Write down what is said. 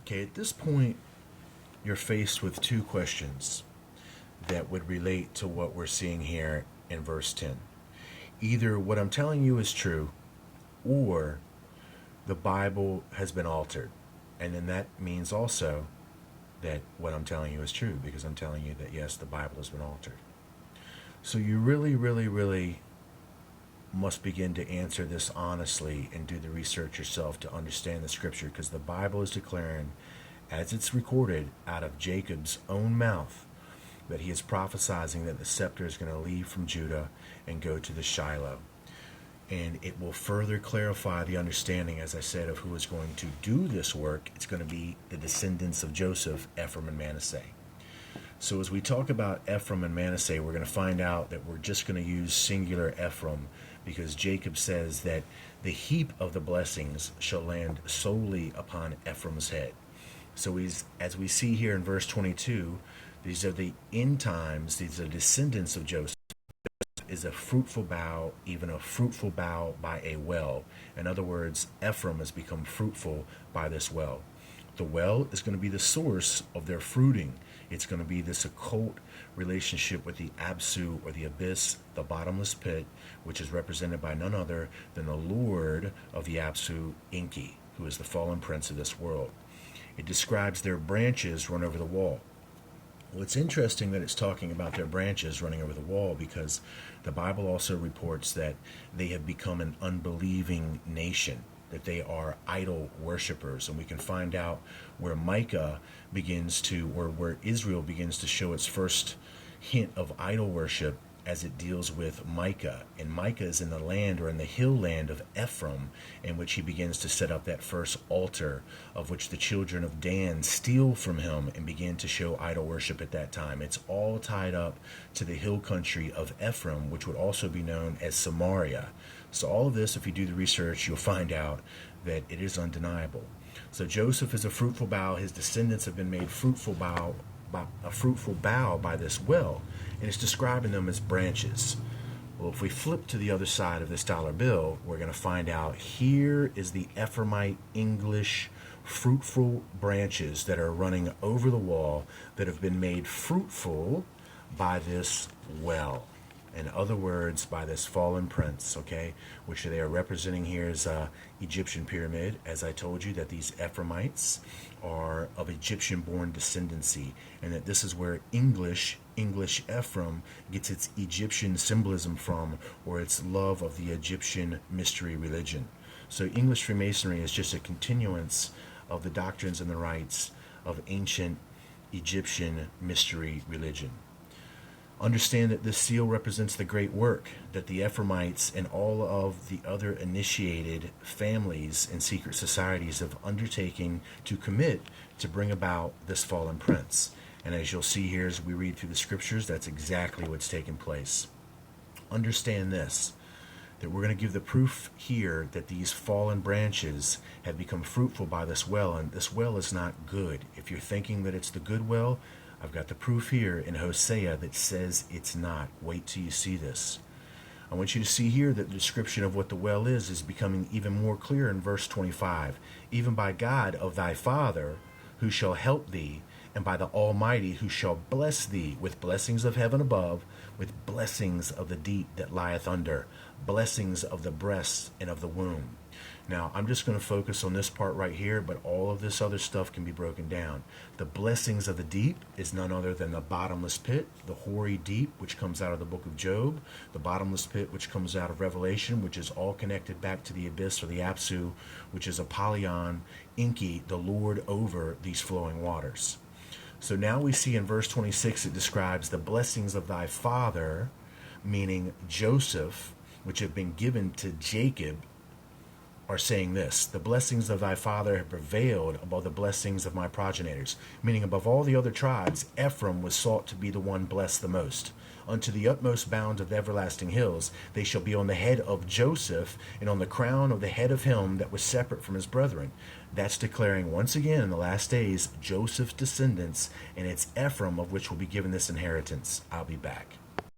Okay, at this point, you're faced with two questions that would relate to what we're seeing here in verse 10. Either what I'm telling you is true, or the Bible has been altered. And then that means also that what I'm telling you is true, because I'm telling you that, yes, the Bible has been altered. So you really must begin to answer this honestly and do the research yourself to understand the scripture, because the Bible is declaring, as it's recorded out of Jacob's own mouth, that he is prophesying that the scepter is going to leave from Judah and go to the Shiloh. And it will further clarify the understanding, as I said, of who is going to do this work. It's going to be the descendants of Joseph, Ephraim and Manasseh. So as we talk about Ephraim and Manasseh, we're going to find out that we're just going to use singular Ephraim, because Jacob says that the heap of the blessings shall land solely upon Ephraim's head. So as we see here in verse 22, these are the end times, these are descendants of Joseph. Is a fruitful bough, even a fruitful bough by a well. In other words, Ephraim has become fruitful by this well. The well is going to be the source of their fruiting. It's going to be this occult relationship with the Absu, or the abyss, the bottomless pit, which is represented by none other than the Lord of the Absu, Enki, who is the fallen prince of this world. It describes their branches run over the wall. Well, it's interesting that it's talking about their branches running over the wall, because the Bible also reports that they have become an unbelieving nation, that they are idol worshipers. And we can find out where Micah begins to, or where Israel begins to show its first hint of idol worship, as it deals with Micah. And Micah is in the land, or in the hill land of Ephraim, in which he begins to set up that first altar, of which the children of Dan steal from him and begin to show idol worship at that time. It's all tied up to the hill country of Ephraim, which would also be known as Samaria. So all of this, if you do the research, you'll find out that it is undeniable. So Joseph is a fruitful bough. His descendants have been made fruitful bough, a fruitful bough by this well, and it's describing them as branches. Well, if we flip to the other side of this dollar bill, we're going to find out here is the Ephraimite English fruitful branches that are running over the wall, that have been made fruitful by this well. In other words, by this fallen prince, okay, which they are representing here is Egyptian pyramid. As I told you, that these Ephraimites are of Egyptian-born descendancy, and that this is where English Ephraim gets its Egyptian symbolism from, or its love of the Egyptian mystery religion. So English Freemasonry is just a continuance of the doctrines and the rites of ancient Egyptian mystery religion. Understand that this seal represents the great work that the Ephraimites and all of the other initiated families and secret societies have undertaken to commit to bring about this fallen prince. And as you'll see here as we read through the scriptures, that's exactly what's taken place. Understand this, that we're going to give the proof here that these fallen branches have become fruitful by this well, and this well is not good. If you're thinking that it's the good well, I've got the proof here in Hosea that says it's not. Wait till you see this. I want you to see here that the description of what the well is becoming even more clear in verse 25. Even by God of thy father, who shall help thee, and by the Almighty, who shall bless thee with blessings of heaven above, with blessings of the deep that lieth under, blessings of the breast and of the womb. Now, I'm just going to focus on this part right here, but all of this other stuff can be broken down. The blessings of the deep is none other than the bottomless pit, the hoary deep, which comes out of the book of Job, the bottomless pit, which comes out of Revelation, which is all connected back to the abyss, or the Apsu, which is Apollyon, Enki, the Lord over these flowing waters. So now we see in verse 26, it describes the blessings of thy father, meaning Joseph, which have been given to Jacob, are saying this: the blessings of thy father have prevailed above the blessings of my progenitors. Meaning, above all the other tribes, Ephraim was sought to be the one blessed the most. Unto the utmost bound of the everlasting hills, they shall be on the head of Joseph, and on the crown of the head of him that was separate from his brethren. That's declaring once again in the last days Joseph's descendants, and it's Ephraim of which will be given this inheritance. I'll be back.